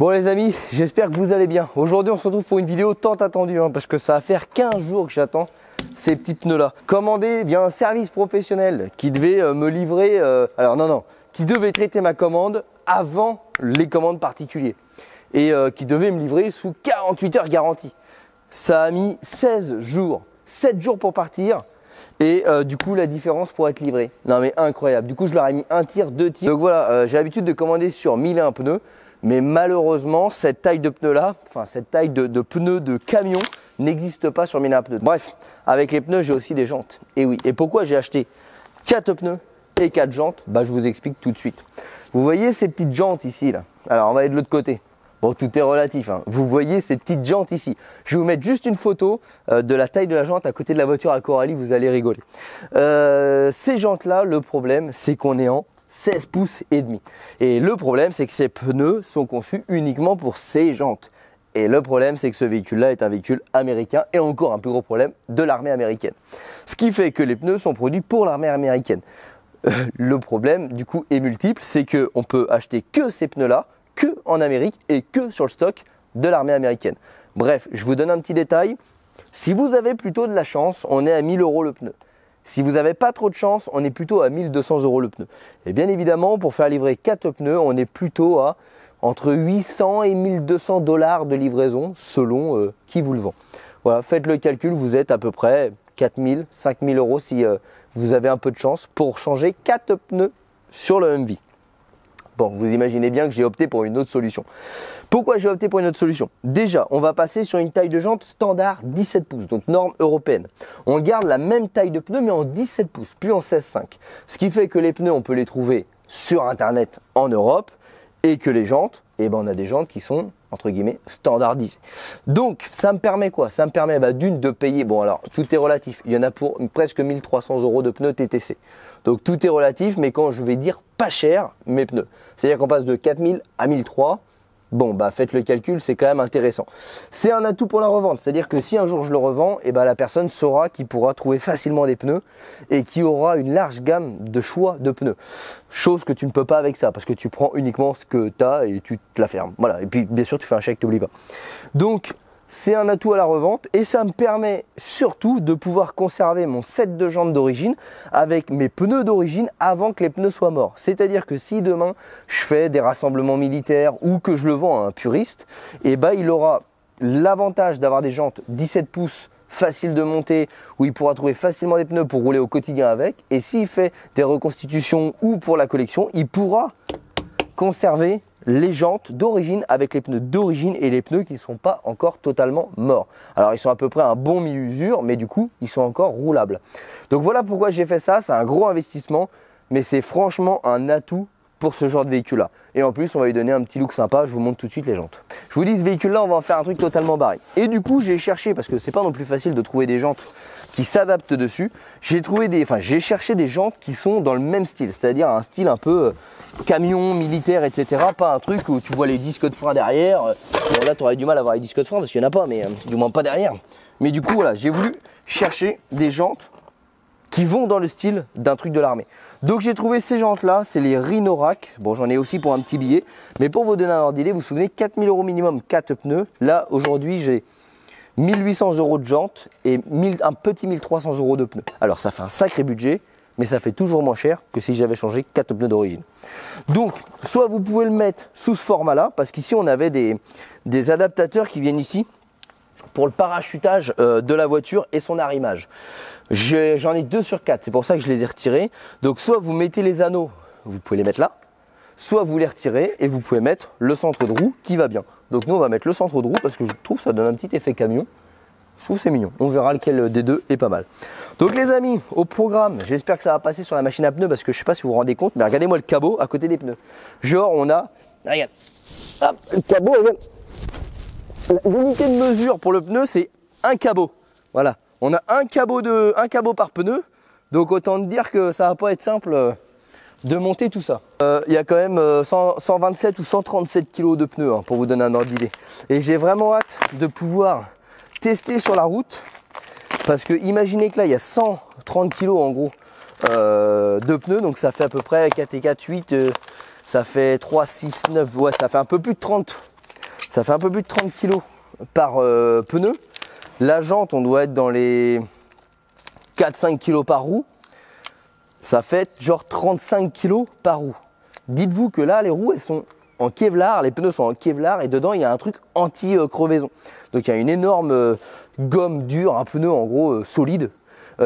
Bon les amis, j'espère que vous allez bien. Aujourd'hui on se retrouve pour une vidéo tant attendue parce que ça va faire 15 jours que j'attends ces petits pneus là. Commandé via un service professionnel qui devait me livrer, qui devait traiter ma commande avant les commandes particulières et qui devait me livrer sous 48 heures garantie. Ça a mis 16 jours, 7 jours pour partir. Et du coup la différence pour être livré. Non mais incroyable. Du coup je leur ai mis un tir, 2 tirs. Donc voilà, j'ai l'habitude de commander sur 1001 pneus. Mais malheureusement cette taille de pneu là, enfin cette taille de pneus de camion n'existe pas sur 1001 pneus. Bref, avec les pneus j'ai aussi des jantes. Et oui, et pourquoi j'ai acheté 4 pneus et 4 jantes? Bah je vous explique tout de suite. Vous voyez ces petites jantes ici là. Alors on va aller de l'autre côté. Bon, tout est relatif, hein. Vous voyez ces petites jantes ici. Je vais vous mettre juste une photo de la taille de la jante à côté de la voiture à Coralie, vous allez rigoler. Ces jantes-là, le problème, c'est qu'on est en 16 pouces et demi. Et le problème, c'est que ces pneus sont conçus uniquement pour ces jantes. Et le problème, c'est que ce véhicule-là est un véhicule américain et encore un plus gros problème de l'armée américaine. Ce qui fait que les pneus sont produits pour l'armée américaine. Le problème, du coup, est multiple, c'est qu'on peut acheter que ces pneus-là, que en Amérique et que sur le stock de l'armée américaine. Bref, je vous donne un petit détail. Si vous avez plutôt de la chance, on est à 1000 € le pneu. Si vous n'avez pas trop de chance, on est plutôt à 1200 € le pneu. Et bien évidemment, pour faire livrer 4 pneus, on est plutôt à entre 800 et 1200 $ de livraison selon qui vous le vend. Voilà, faites le calcul, vous êtes à peu près 4000, 5000 € si vous avez un peu de chance pour changer 4 pneus sur le Humvee. Bon, vous imaginez bien que j'ai opté pour une autre solution. Pourquoi j'ai opté pour une autre solution? Déjà, on va passer sur une taille de jante standard 17 pouces, donc norme européenne. On garde la même taille de pneus, mais en 17 pouces, plus en 16,5. Ce qui fait que les pneus, on peut les trouver sur Internet en Europe, et que les jantes, on a des jantes qui sont, entre guillemets, standardisées. Donc, ça me permet quoi? Ça me permet d'une de payer, bon alors, tout est relatif. Il y en a pour presque 1300 € de pneus TTC. Donc, tout est relatif, mais quand je vais dire pas cher, mes pneus. C'est-à-dire qu'on passe de 4000 à 1300. Bon, faites le calcul, c'est quand même intéressant. C'est un atout pour la revente, c'est-à-dire que si un jour je le revends, la personne saura qu'il pourra trouver facilement des pneus et qui aura une large gamme de choix de pneus. Chose que tu ne peux pas avec ça, parce que tu prends uniquement ce que tu as et tu te la fermes. Voilà, et puis bien sûr tu fais un chèque, t'oublies pas. Donc, c'est un atout à la revente et ça me permet surtout de pouvoir conserver mon set de jantes d'origine avec mes pneus d'origine avant que les pneus soient morts. C'est-à-dire que si demain je fais des rassemblements militaires ou que je le vends à un puriste, il aura l'avantage d'avoir des jantes 17 pouces faciles de monter où il pourra trouver facilement des pneus pour rouler au quotidien avec. Et s'il fait des reconstitutions ou pour la collection, il pourra conserver les jantes d'origine avec les pneus d'origine et les pneus qui ne sont pas encore totalement morts. Alors ils sont à peu près à un bon mi-usure, mais du coup ils sont encore roulables. Donc voilà pourquoi j'ai fait ça, c'est un gros investissement, mais c'est franchement un atout pour ce genre de véhicule là. Et en plus on va lui donner un petit look sympa, je vous montre tout de suite les jantes. Je vous dis, ce véhicule là on va en faire un truc totalement barré. Et du coup j'ai cherché, parce que c'est pas non plus facile de trouver des jantes qui s'adaptent dessus, j'ai cherché des jantes qui sont dans le même style, c'est-à-dire un style un peu camion, militaire, etc. Pas un truc où tu vois les disques de frein derrière. Bon, là tu aurais du mal à voir les disques de frein parce qu'il n'y en a pas, mais du moins pas derrière. Mais du coup voilà, j'ai voulu chercher des jantes qui vont dans le style d'un truc de l'armée. Donc j'ai trouvé ces jantes là, c'est les Rhino-Rack. Bon, j'en ai aussi pour un petit billet, mais pour vous donner un ordre d'idée, vous vous souvenez, 4000 € minimum 4 pneus. Là aujourd'hui j'ai 1800 € de jantes et un petit 1300 € de pneus. Alors ça fait un sacré budget, mais ça fait toujours moins cher que si j'avais changé 4 pneus d'origine. Donc, soit vous pouvez le mettre sous ce format-là, parce qu'ici on avait des adaptateurs qui viennent ici pour le parachutage de la voiture et son arrimage. J'en ai 2 sur 4, c'est pour ça que je les ai retirés. Donc soit vous mettez les anneaux, vous pouvez les mettre là, soit vous les retirez et vous pouvez mettre le centre de roue qui va bien. Donc nous on va mettre le centre de roue parce que je trouve que ça donne un petit effet camion. Je trouve que c'est mignon. On verra lequel des deux est pas mal. Donc les amis, au programme, j'espère que ça va passer sur la machine à pneus parce que je sais pas si vous vous rendez compte, mais regardez-moi le cabot à côté des pneus. Genre on a, regarde, hop, le cabot, l'unité de mesure pour le pneu c'est un cabot. Voilà, on a un cabot par pneu. Donc autant dire que ça va pas être simple de monter tout ça. Il y a quand même 127 ou 137 kg de pneus pour vous donner un ordre d'idée. Et j'ai vraiment hâte de pouvoir tester sur la route parce que imaginez que là il y a 130 kg en gros de pneus, donc ça fait à peu près 4 et 4, 8, ça fait 3, 6, 9, ouais, ça fait un peu plus de 30 Ça fait un peu plus de 30 kg par pneu. La jante, on doit être dans les 4-5 kg par roue. Ça fait genre 35 kg par roue. Dites-vous que là, les roues, elles sont en Kevlar, les pneus sont en Kevlar et dedans, il y a un truc anti-crevaison. Donc, il y a une énorme gomme dure, un pneu en gros solide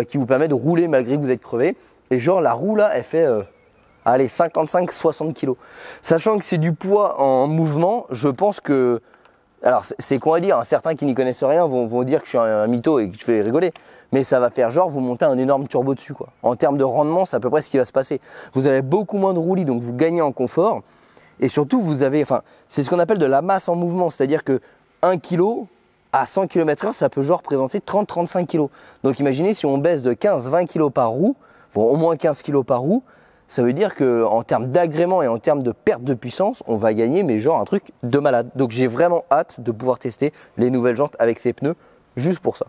qui vous permet de rouler malgré que vous êtes crevé. Et genre, la roue là, elle fait allez, 55-60 kg. Sachant que c'est du poids en mouvement, je pense que... Alors, c'est quoi à dire, hein, certains qui n'y connaissent rien vont dire que je suis un mytho et que je fais rigoler. Mais ça va faire genre, vous montez un énorme turbo dessus, quoi. En termes de rendement, c'est à peu près ce qui va se passer. Vous avez beaucoup moins de roulis, donc vous gagnez en confort. Et surtout, vous avez, enfin, c'est ce qu'on appelle de la masse en mouvement. C'est-à-dire que 1 kg à 100 km/h, ça peut genre représenter 30-35 kg. Donc imaginez si on baisse de 15-20 kg par roue, bon, au moins 15 kg par roue, ça veut dire qu'en termes d'agrément et en termes de perte de puissance, on va gagner, mais genre un truc de malade. Donc j'ai vraiment hâte de pouvoir tester les nouvelles jantes avec ces pneus, juste pour ça.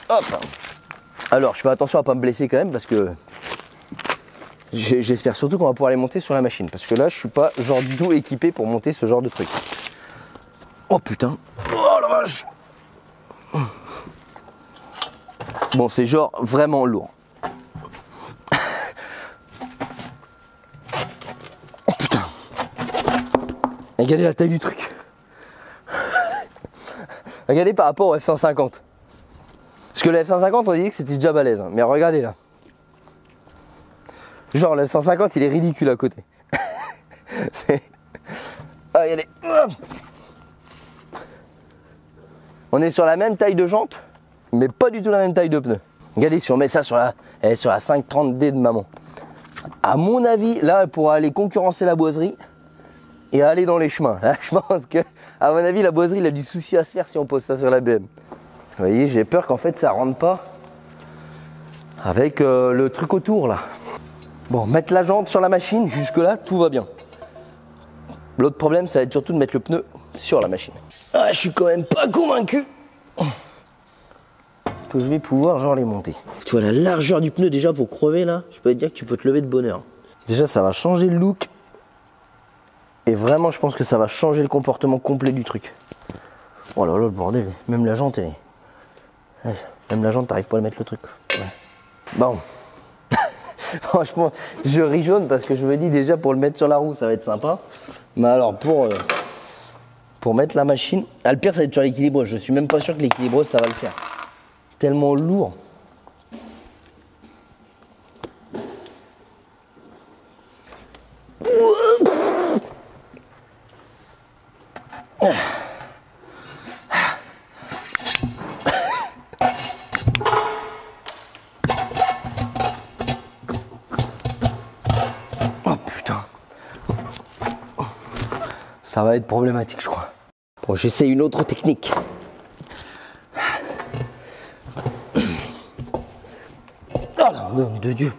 Hop. Alors je fais attention à ne pas me blesser quand même, parce que j'espère surtout qu'on va pouvoir les monter sur la machine. Parce que là, je suis pas genre du tout équipé pour monter ce genre de truc. Oh putain. Oh la vache. Bon, c'est genre vraiment lourd. Oh putain. Regardez la taille du truc. Regardez par rapport au F-150. Parce que le F-150, on dit que c'était déjà balèze. Hein. Mais regardez là. Genre le F-150, il est ridicule à côté. Ah, regardez. On est sur la même taille de jante, mais pas du tout la même taille de pneu. Regardez, si on met ça sur la 530D de maman. À mon avis, là, elle pourra aller concurrencer la boiserie et aller dans les chemins. Là, je pense que, à mon avis, la boiserie, il a du souci à se faire si on pose ça sur la BM. Vous voyez, j'ai peur qu'en fait, ça rentre pas avec le truc autour, là. Bon, mettre la jante sur la machine, jusque-là, tout va bien. L'autre problème, ça va être surtout de mettre le pneu sur la machine. Ah, je suis quand même pas convaincu que je vais pouvoir genre les monter. Tu vois la largeur du pneu déjà pour crever là, je peux te dire que tu peux te lever de bonheur. Déjà, ça va changer le look. Et vraiment, je pense que ça va changer le comportement complet du truc. Oh là là, le bordel. Même la jante, même la jante, t'arrives pas à mettre le truc. Ouais. Bon. Franchement, je ris jaune parce que je me dis déjà pour le mettre sur la roue, ça va être sympa. Mais alors pour mettre la machine, le pire, ça va être sur l'équilibreuse. Je suis même pas sûr que l'équilibreuse, ça va le faire. Tellement lourd. Oh putain. Ça va être problématique, je crois. Bon, j'essaie une autre technique. Oh nom de Dieu.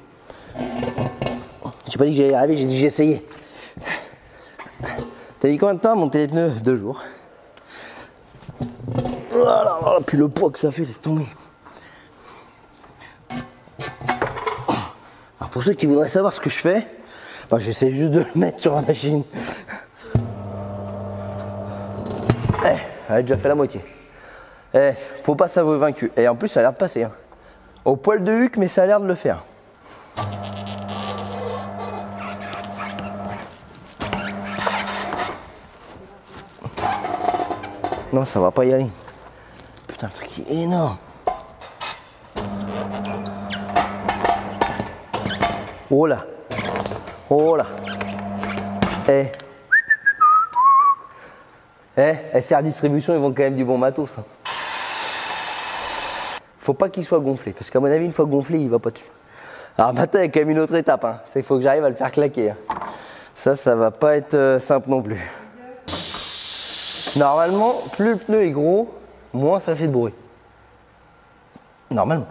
J'ai pas dit que j'allais y arriver, j'ai dit j'ai essayé. T'as mis combien de temps à monter les pneus? 2 jours. Oh là là, puis le poids que ça fait, laisse tomber. Alors pour ceux qui voudraient savoir ce que je fais, bah, j'essaie juste de le mettre sur la machine. Elle a déjà fait la moitié. Faut pas s'avouer vaincu. Et en plus, ça a l'air de passer. Hein. Au poil de huc, mais ça a l'air de le faire. Non, ça va pas y aller. Putain, le truc est énorme. Oh là. Oh là. SR Distribution, ils vont quand même du bon matos. Hein. Faut pas qu'il soit gonflé, parce qu'à mon avis, une fois gonflé, il va pas dessus. Alors maintenant, il y a quand même une autre étape. Hein. Il faut que j'arrive à le faire claquer. Hein. Ça va pas être simple non plus. Normalement, plus le pneu est gros, moins ça fait de bruit. Normalement.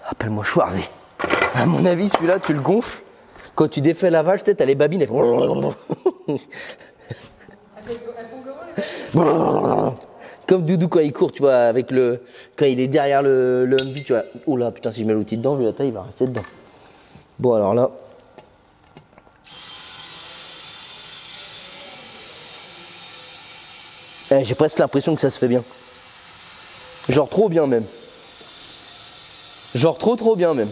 Appelle-moi Schwarzy. À mon avis, celui-là, tu le gonfles. Quand tu défais la valve, t'as les babines. Elles font... Comme Doudou quand il court, tu vois, avec le. Quand il est derrière le Humvee, tu vois. Oh là, putain, si je mets l'outil dedans, vu la taille, il va rester dedans. Bon, alors là. J'ai presque l'impression que ça se fait bien. Genre trop bien même. Genre trop bien même.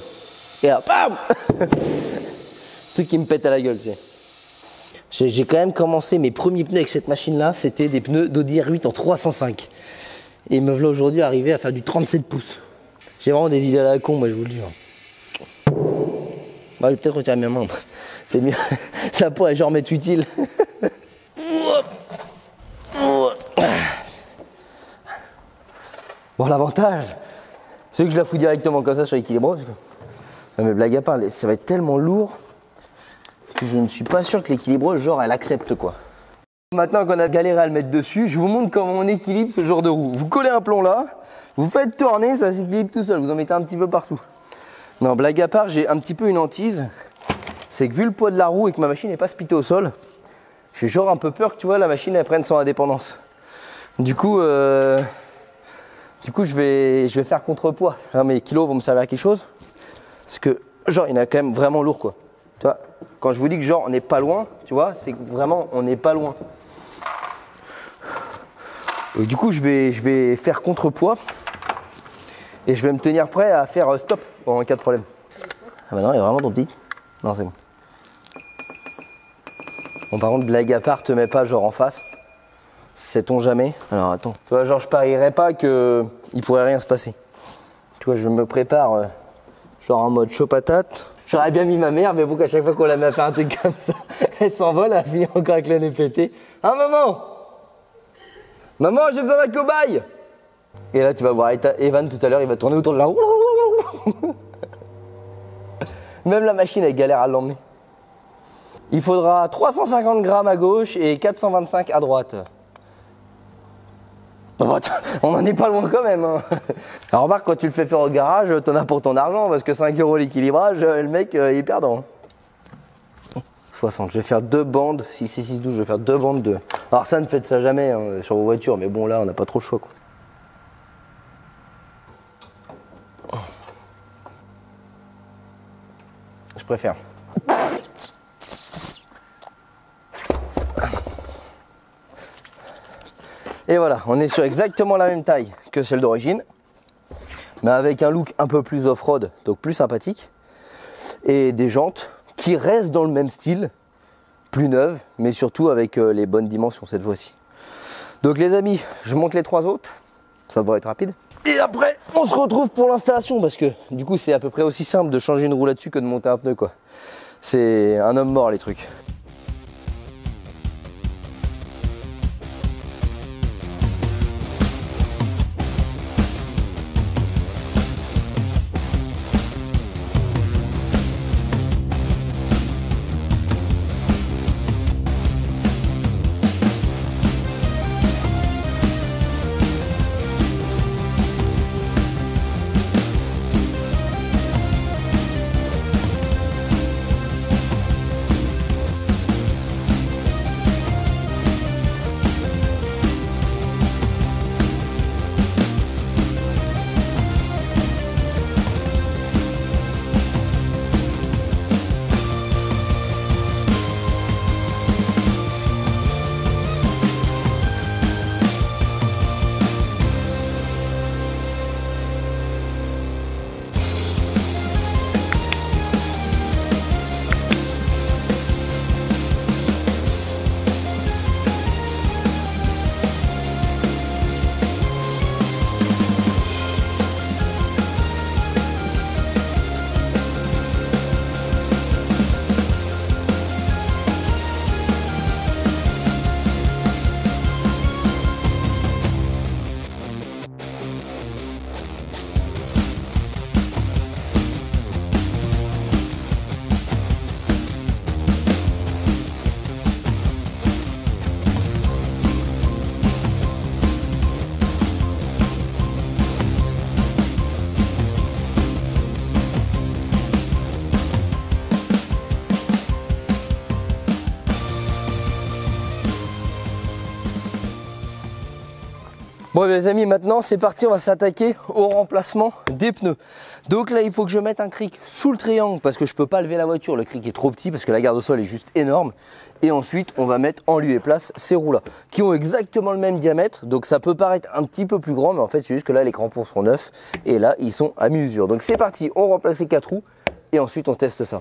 Et là, bam. Truc qui me pète à la gueule, tu sais. J'ai quand même commencé mes premiers pneus avec cette machine-là, c'était des pneus d'Audi R8 en 305. Et me voilà aujourd'hui arrivé à faire du 37 pouces. J'ai vraiment des idées à la con, moi je vous le dis. Bah, je vais peut-être retirer mes mains. C'est mieux. Ça pourrait genre m'être utile. Bon, l'avantage, c'est que je la fous directement comme ça sur l'équilibre. Mais blague à part, ça va être tellement lourd que je ne suis pas sûr que l'équilibreuse, genre, elle accepte quoi. Maintenant qu'on a galéré à le mettre dessus, je vous montre comment on équilibre ce genre de roue. Vous collez un plomb là, vous faites tourner, ça s'équilibre tout seul, vous en mettez un petit peu partout. Non, blague à part, j'ai un petit peu une hantise. C'est que vu le poids de la roue et que ma machine n'est pas spitée au sol, j'ai genre un peu peur que tu vois la machine elle prenne son indépendance. Du coup, je vais faire contrepoids. Alors, mes kilos vont me servir à quelque chose. Parce que genre il y en a quand même vraiment lourd quoi. Tu vois, quand je vous dis que genre on n'est pas loin, tu vois, c'est que vraiment on n'est pas loin. Et du coup je vais faire contrepoids et je vais me tenir prêt à faire stop en cas de problème. Ah bah non, il est vraiment trop petit. Non, c'est bon. Bon, par contre, blague à part, te mets pas genre en face. Sait-on jamais. Alors attends. Tu vois, genre je parierais pas que il pourrait rien se passer. Tu vois, je me prépare genre en mode chaud patate. J'aurais bien mis ma mère, mais bon, qu'à chaque fois qu'on la met à faire un truc comme ça, elle s'envole, elle finit encore avec le nez pété. Hein, maman? Maman, j'ai besoin d'un cobaye! Et là, tu vas voir Evan tout à l'heure, il va tourner autour de la roue. Même la machine, elle galère à l'emmener. Il faudra 350 grammes à gauche et 425 à droite. Oh, on n'en est pas loin quand même. Hein. Alors remarque, quand tu le fais faire au garage, t'en as pour ton argent parce que 5 € l'équilibrage, le mec il est perdant. 60, je vais faire 2 bandes, si c'est 6-12, je vais faire 2 bandes de. Alors ça ne faites ça jamais hein, sur vos voitures, mais bon là on n'a pas trop le choix quoi. Je préfère. Et voilà, on est sur exactement la même taille que celle d'origine, mais avec un look un peu plus off-road, donc plus sympathique, et des jantes qui restent dans le même style, plus neuves, mais surtout avec les bonnes dimensions cette fois-ci. Donc les amis, je monte les 3 autres, ça devrait être rapide. Et après, on se retrouve pour l'installation, parce que du coup c'est à peu près aussi simple de changer une roue là-dessus que de monter un pneu quoi. C'est un homme mort les trucs. Bon les amis, maintenant c'est parti, on va s'attaquer au remplacement des pneus. Donc là il faut que je mette un cric sous le triangle parce que je peux pas lever la voiture, le cric est trop petit parce que la garde au sol est juste énorme. Et ensuite on va mettre en lieu et place ces roues là qui ont exactement le même diamètre. Donc ça peut paraître un petit peu plus grand, mais en fait c'est juste que là les crampons sont neufs et là ils sont à mi-usure. Donc c'est parti, on remplace les 4 roues et ensuite on teste ça.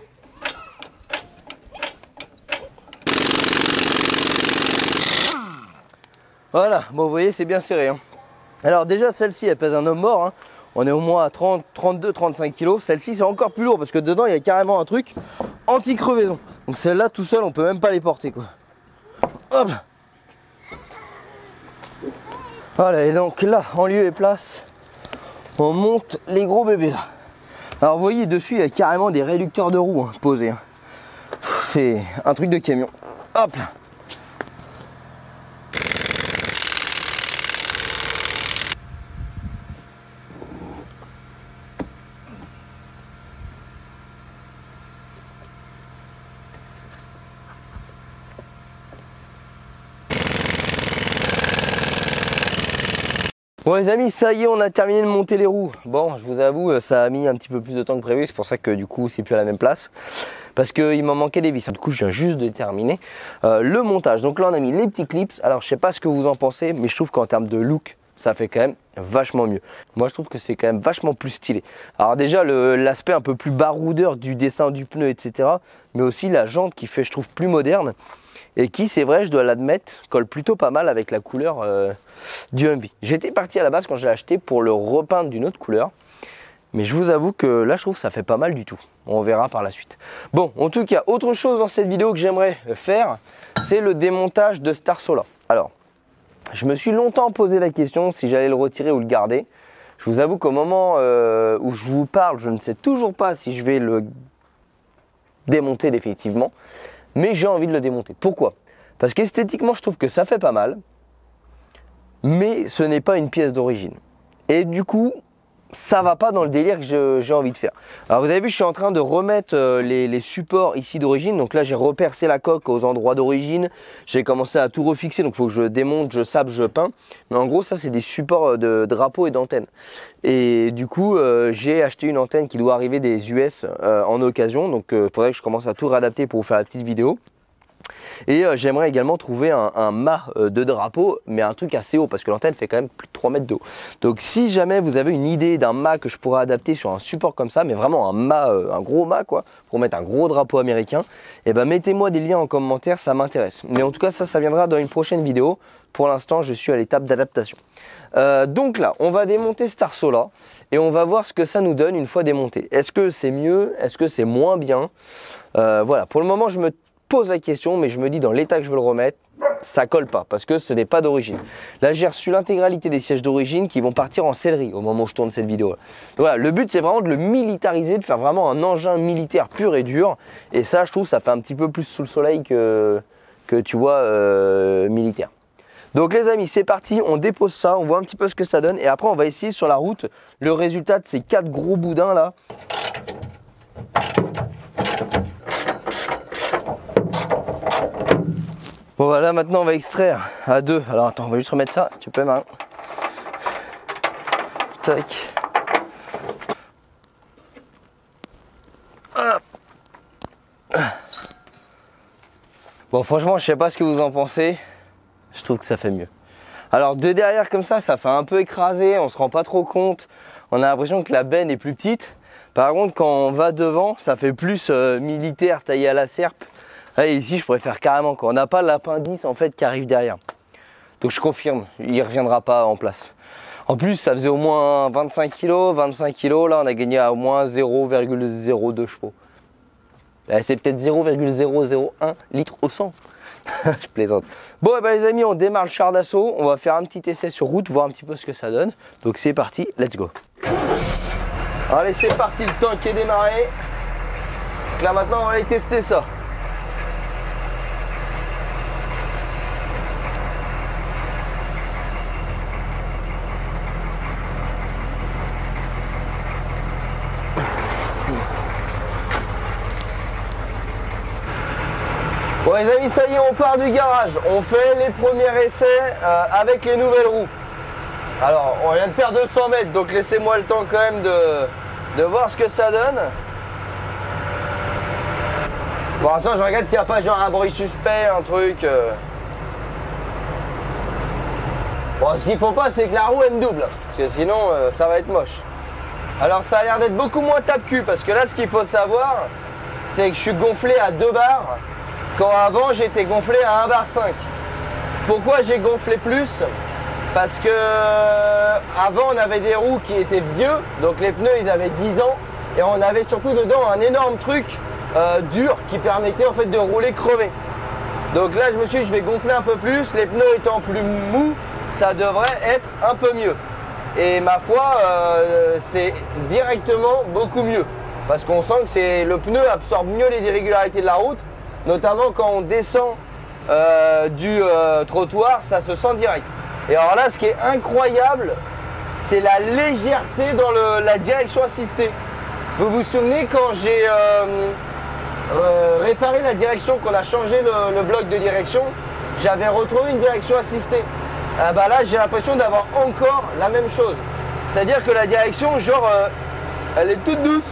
Voilà, bon vous voyez c'est bien serré hein. Alors déjà celle-ci elle pèse un homme mort hein. On est au moins à 30, 32, 35 kg. Celle-ci c'est encore plus lourd parce que dedans il y a carrément un truc anti-crevaison. Donc celle-là tout seul on peut même pas les porter quoi. Hop. Voilà et donc là en lieu et place on monte les gros bébés là. Alors vous voyez dessus il y a carrément des réducteurs de roues hein, posés hein. C'est un truc de camion. Hop là. Bon les amis, ça y est, on a terminé de monter les roues. Bon, je vous avoue, ça a mis un petit peu plus de temps que prévu, c'est pour ça que du coup, c'est plus à la même place. Parce qu'il m'en manquait des vis. Du coup, je viens juste de terminer le montage. Donc là, on a mis les petits clips. Alors, je sais pas ce que vous en pensez, mais je trouve qu'en termes de look, ça fait quand même vachement mieux. Moi, je trouve que c'est quand même vachement plus stylé. Alors déjà, l'aspect un peu plus baroudeur du dessin du pneu, etc. Mais aussi la jante qui fait, je trouve, plus moderne. Et qui, c'est vrai, je dois l'admettre, colle plutôt pas mal avec la couleur du Humvee. J'étais parti à la base quand je l'ai acheté pour le repeindre d'une autre couleur. Mais je vous avoue que là, je trouve que ça fait pas mal du tout. On verra par la suite. Bon, en tout cas, autre chose dans cette vidéo que j'aimerais faire, c'est le démontage de Star Solar. Alors, je me suis longtemps posé la question si j'allais le retirer ou le garder. Je vous avoue qu'au moment où je vous parle, je ne sais toujours pas si je vais le démonter définitivement. Mais j'ai envie de le démonter. Pourquoi? Parce qu'esthétiquement, je trouve que ça fait pas mal. Mais ce n'est pas une pièce d'origine. Et du coup, ça va pas dans le délire que j'ai envie de faire. Alors vous avez vu, je suis en train de remettre les supports ici d'origine. Donc là, j'ai repercé la coque aux endroits d'origine. J'ai commencé à tout refixer. Donc il faut que je démonte, je sape, je peins. Mais en gros, ça, c'est des supports de drapeau et d'antenne. Et du coup, j'ai acheté une antenne qui doit arriver des US en occasion. Donc il faudrait que je commence à tout réadapter pour vous faire la petite vidéo. Et j'aimerais également trouver un mât de drapeau, mais un truc assez haut parce que l'antenne fait quand même plus de 3 mètres de haut. Donc si jamais vous avez une idée d'un mât que je pourrais adapter sur un support comme ça, mais vraiment un mât, un gros mât quoi, pour mettre un gros drapeau américain, et ben mettez-moi des liens en commentaire, ça m'intéresse. Mais en tout cas ça viendra dans une prochaine vidéo. Pour l'instant je suis à l'étape d'adaptation. Donc là on va démonter Star Solar et on va voir ce que ça nous donne une fois démonté. Est-ce que c'est mieux? Est-ce que c'est moins bien? Voilà, pour le moment je me pose la question, mais je me dis dans l'état que je veux le remettre, ça colle pas parce que ce n'est pas d'origine. Là j'ai reçu l'intégralité des sièges d'origine qui vont partir en sellerie au moment où je tourne cette vidéo. Donc, voilà, le but c'est vraiment de le militariser, de faire vraiment un engin militaire pur et dur. Et ça je trouve ça fait un petit peu plus sous le soleil que tu vois militaire. Donc les amis c'est parti, on dépose ça, on voit un petit peu ce que ça donne et après on va essayer sur la route le résultat de ces 4 gros boudins là. Bon voilà, maintenant on va extraire à 2. Alors attends, on va juste remettre ça, si tu peux Marin. Tac. Hop. Bon franchement je sais pas ce que vous en pensez. Je trouve que ça fait mieux. Alors de derrière comme ça fait un peu écrasé, on se rend pas trop compte. On a l'impression que la benne est plus petite. Par contre quand on va devant, ça fait plus militaire taillé à la serpe. Allez, ici je pourrais faire carrément quoi. On n'a pas l'appendice en fait qui arrive derrière. Donc je confirme, il ne reviendra pas en place. En plus ça faisait au moins 25 kg, 25 kg, là on a gagné à au moins 0,02 chevaux. C'est peut-être 0,001 litre au 100. Je plaisante. Bon et ben les amis, on démarre le char d'assaut. On va faire un petit essai sur route, voir un petit peu ce que ça donne. Donc c'est parti, let's go. Allez c'est parti, le tank est démarré. Donc là maintenant on va aller tester ça. Bon les amis, ça y est, on part du garage. On fait les premiers essais avec les nouvelles roues. Alors, on vient de faire 200 mètres, donc laissez-moi le temps quand même de voir ce que ça donne. Pour l'instant, je regarde s'il n'y a pas genre un bruit suspect, un truc. Bon, ce qu'il faut pas, c'est que la roue elle me double, parce que sinon, ça va être moche. Alors, ça a l'air d'être beaucoup moins tape-cul, parce que là, ce qu'il faut savoir, c'est que je suis gonflé à 2 bars, quand avant, j'étais gonflé à 1 bar 5. Pourquoi j'ai gonflé plus? Parce que avant, on avait des roues qui étaient vieux, donc les pneus, ils avaient 10 ans, et on avait surtout dedans un énorme truc dur qui permettait en fait de rouler crevé. Donc là, je me suis dit, je vais gonfler un peu plus, les pneus étant plus mous, ça devrait être un peu mieux. Et ma foi, c'est directement beaucoup mieux. Parce qu'on sent que le pneu absorbe mieux les irrégularités de la route, notamment quand on descend du trottoir, ça se sent direct. Et alors là, ce qui est incroyable, c'est la légèreté dans la direction assistée. Vous vous souvenez quand j'ai réparé la direction, qu'on a changé le bloc de direction, j'avais retrouvé une direction assistée. Ah bah là, j'ai l'impression d'avoir encore la même chose. C'est-à-dire que la direction, genre, elle est toute douce.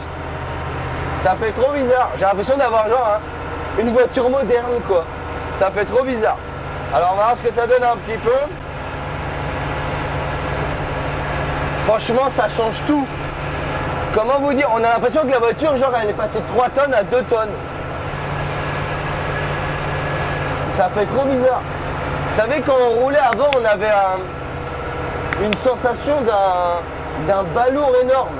Ça fait trop bizarre. J'ai l'impression d'avoir genre une voiture moderne, quoi. Ça fait trop bizarre. Alors, on va voir ce que ça donne un petit peu. Franchement, ça change tout. Comment vous dire? On a l'impression que la voiture, genre, elle est passée de 3 tonnes à 2 tonnes. Ça fait trop bizarre. Vous savez, quand on roulait avant, on avait une sensation d'un balourd énorme.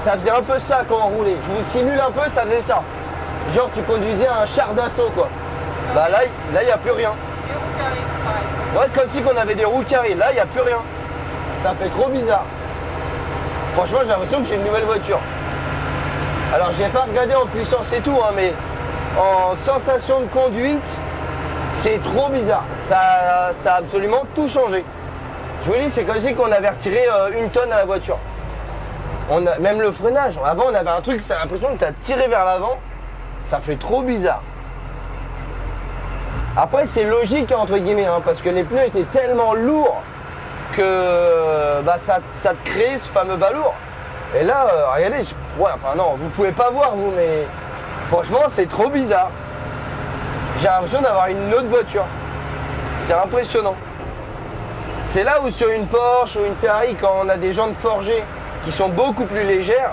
Ça faisait un peu ça quand on roulait. Je vous simule un peu, ça faisait ça. Genre, tu conduisais un char d'assaut, quoi. Bah là, il n'y a plus rien. Ouais, comme si on avait des roues carrées. Là, il n'y a plus rien. Ça fait trop bizarre. Franchement, j'ai l'impression que j'ai une nouvelle voiture. Alors, je n'ai pas regardé en puissance et tout, hein, mais en sensation de conduite, c'est trop bizarre. Ça a absolument tout changé. Je vous dis, c'est comme si on avait retiré 1 tonne à la voiture. Même le freinage. Avant, on avait un truc, c'est l'impression que tu as tiré vers l'avant. Ça fait trop bizarre. Après, c'est logique, entre guillemets, hein, parce que les pneus étaient tellement lourds que bah, ça te crée ce fameux balourd. Et là, regardez, ouais, enfin non, vous pouvez pas voir vous, mais franchement, c'est trop bizarre. J'ai l'impression d'avoir une autre voiture. C'est impressionnant. C'est là où sur une Porsche ou une Ferrari, quand on a des jantes forgées qui sont beaucoup plus légères,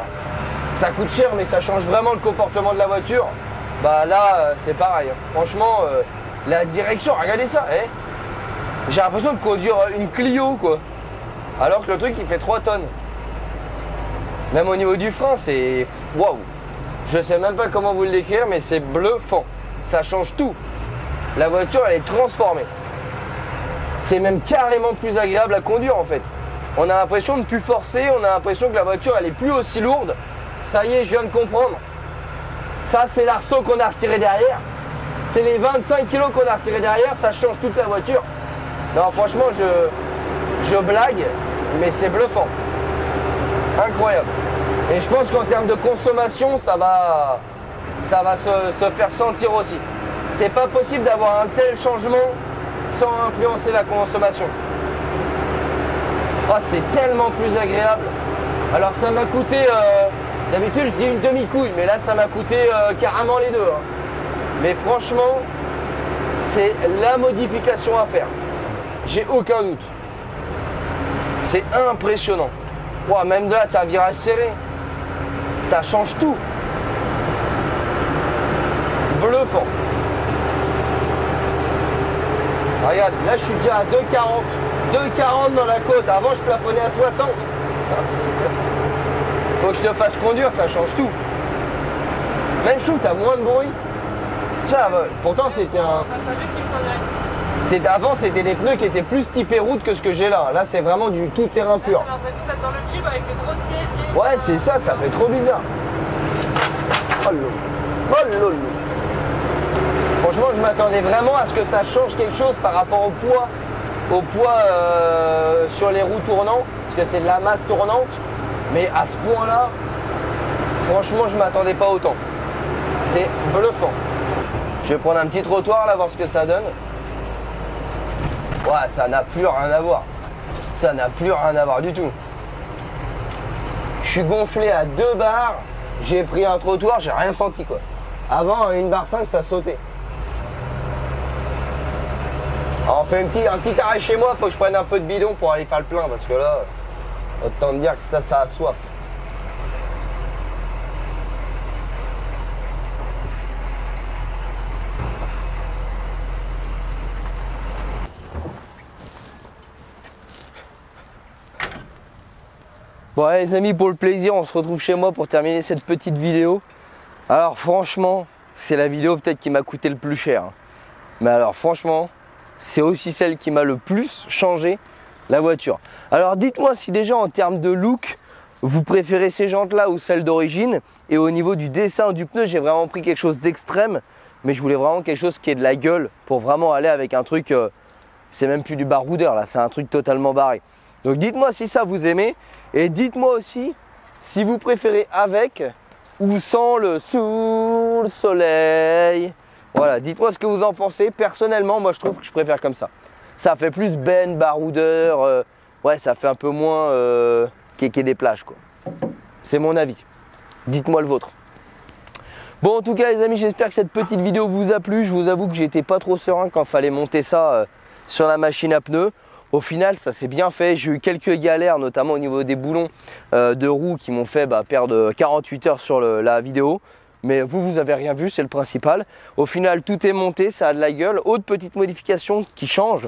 ça coûte cher, mais ça change vraiment le comportement de la voiture. Bah là, c'est pareil. Franchement, la direction, regardez ça, eh. J'ai l'impression de conduire une Clio, quoi. Alors que le truc, il fait 3 tonnes. Même au niveau du frein, c'est... Waouh. Je sais même pas comment vous le décrire, mais c'est bluffant. Ça change tout. La voiture, elle est transformée. C'est même carrément plus agréable à conduire, en fait. On a l'impression de ne plus forcer, on a l'impression que la voiture, elle est plus aussi lourde. Ça y est, je viens de comprendre. Ça, c'est l'arceau qu'on a retiré derrière. C'est les 25 kilos qu'on a retiré derrière, ça change toute la voiture. Non, franchement, je blague, mais c'est bluffant. Incroyable. Et je pense qu'en termes de consommation, ça va se faire sentir aussi. C'est pas possible d'avoir un tel changement sans influencer la consommation. Oh, c'est tellement plus agréable. Alors ça m'a coûté, d'habitude je dis une demi-couille, mais là ça m'a coûté carrément les deux. Hein. Mais franchement, c'est la modification à faire. J'ai aucun doute. C'est impressionnant. Wow, même de là, c'est un virage serré. Ça change tout. Bluffant. Regarde, là je suis déjà à 2,40. 2,40 dans la côte. Avant, je plafonnais à 60. Faut que je te fasse conduire, ça change tout. Même je trouve que tu as moins de bruit. Ça, pourtant, c'était un... Avant, c'était des pneus qui étaient plus typés route que ce que j'ai là. Là, c'est vraiment du tout-terrain pur. J'ai l'impression d'être dans le Jeep avec les gros sièges. Ouais, c'est ça, ça fait trop bizarre. Oh lolo. Oh lolo. Franchement, je m'attendais vraiment à ce que ça change quelque chose par rapport au poids sur les roues tournantes, parce que c'est de la masse tournante. Mais à ce point-là, franchement, je m'attendais pas autant. C'est bluffant. Je vais prendre un petit trottoir là, voir ce que ça donne. Ouais, ça n'a plus rien à voir. Ça n'a plus rien à voir du tout. Je suis gonflé à 2 bars, j'ai pris un trottoir, j'ai rien senti quoi. Avant, une barre 5, ça sautait. Alors, on fait un petit arrêt chez moi, faut que je prenne un peu de bidon pour aller faire le plein parce que là, autant te dire que ça a soif. Bon allez les amis, pour le plaisir, on se retrouve chez moi pour terminer cette petite vidéo. Alors franchement, c'est la vidéo peut-être qui m'a coûté le plus cher. Mais alors franchement, c'est aussi celle qui m'a le plus changé la voiture. Alors dites-moi si déjà en termes de look, vous préférez ces jantes là ou celles d'origine. Et au niveau du dessin du pneu, j'ai vraiment pris quelque chose d'extrême. Mais je voulais vraiment quelque chose qui ait de la gueule pour vraiment aller avec un truc, c'est même plus du baroudeur là, c'est un truc totalement barré. Donc dites-moi si ça vous aimez et dites-moi aussi si vous préférez avec ou sans le sous le soleil. Voilà, dites-moi ce que vous en pensez. Personnellement, moi je trouve que je préfère comme ça. Ça fait plus ben, baroudeur, ouais ça fait un peu moins kéké des plages quoi. C'est mon avis. Dites-moi le vôtre. Bon en tout cas les amis, j'espère que cette petite vidéo vous a plu. Je vous avoue que j'étais pas trop serein quand il fallait monter ça sur la machine à pneus. Au final, ça s'est bien fait. J'ai eu quelques galères, notamment au niveau des boulons de roues qui m'ont fait perdre 48 heures sur la vidéo. Mais vous avez rien vu, c'est le principal. Au final, tout est monté, ça a de la gueule. Autre petite modification qui change,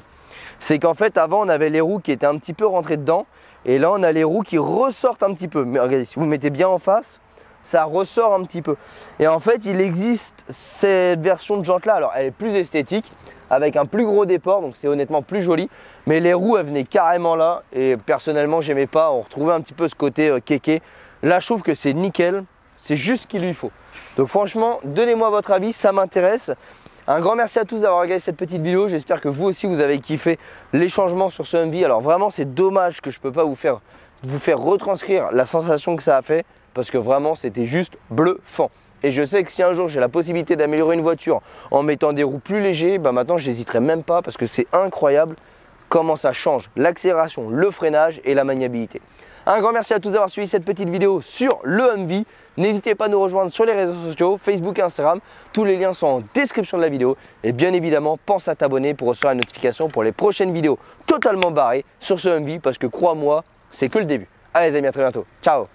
c'est qu'en fait, avant, on avait les roues qui étaient un petit peu rentrées dedans. Et là, on a les roues qui ressortent un petit peu. Mais regardez, si vous mettez bien en face, ça ressort un petit peu. Et en fait, il existe cette version de jante-là. Alors, elle est plus esthétique, avec un plus gros déport, donc c'est honnêtement plus joli. Mais les roues, elles venaient carrément là. Et personnellement, j'aimais pas. On retrouvait un petit peu ce côté kéké. Là, je trouve que c'est nickel. C'est juste ce qu'il lui faut. Donc franchement, donnez-moi votre avis, ça m'intéresse. Un grand merci à tous d'avoir regardé cette petite vidéo. J'espère que vous aussi, vous avez kiffé les changements sur ce Humvee. Alors vraiment, c'est dommage que je ne peux pas vous faire retranscrire la sensation que ça a fait. Parce que vraiment, c'était juste bluffant. Et je sais que si un jour j'ai la possibilité d'améliorer une voiture en mettant des roues plus légers, maintenant je n'hésiterai même pas parce que c'est incroyable comment ça change l'accélération, le freinage et la maniabilité. Un grand merci à tous d'avoir suivi cette petite vidéo sur le Humvee. N'hésitez pas à nous rejoindre sur les réseaux sociaux, Facebook et Instagram. Tous les liens sont en description de la vidéo. Et bien évidemment, pense à t'abonner pour recevoir une notification pour les prochaines vidéos totalement barrées sur ce Humvee parce que crois-moi, c'est que le début. Allez les amis, à très bientôt. Ciao.